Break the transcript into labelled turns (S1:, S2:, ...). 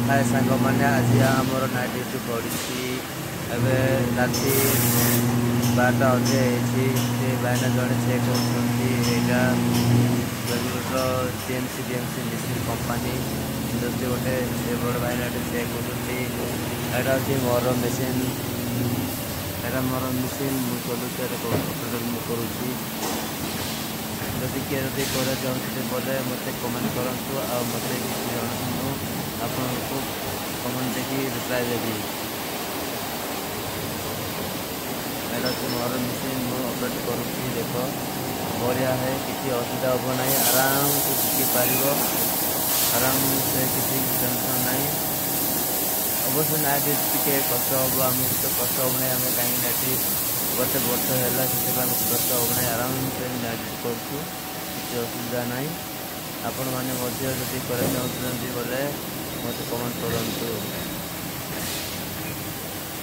S1: हाय सांग मैंने आज आमर नाइट ड्यूटी पड़ी एवं राति 12टा अधे से भाईना जड़े चेक होगा बेंगलोर जीएमसी मिसिन कंपानी इंडस्ट्री गोटे से बड़ भाईना चेक होती हूँ मोर मेसीन मोर मेसीन मुझे करुँगी जदि किए कर चाहते बोले मत कमेंट करूँ आ मत जनातु आपको कमेंट देखी रिप्लाई देवी एटा मोर मेसीन मुझे अपडेट करुँगी देख बढ़िया है किसी असुविधा हम ना आराम से बिकी पार आराम से किसी टेंशन ना अवश्य नाइट टे कष्ट हम आमको तो कष्ट हम ना आम कहीं गोटे वर्ष है से कष्ट हम ना आराम से नाइट करूँ किसी असुविधा ना आपण मैंने जब कर चाहते बोले मत कमेंट करूँ।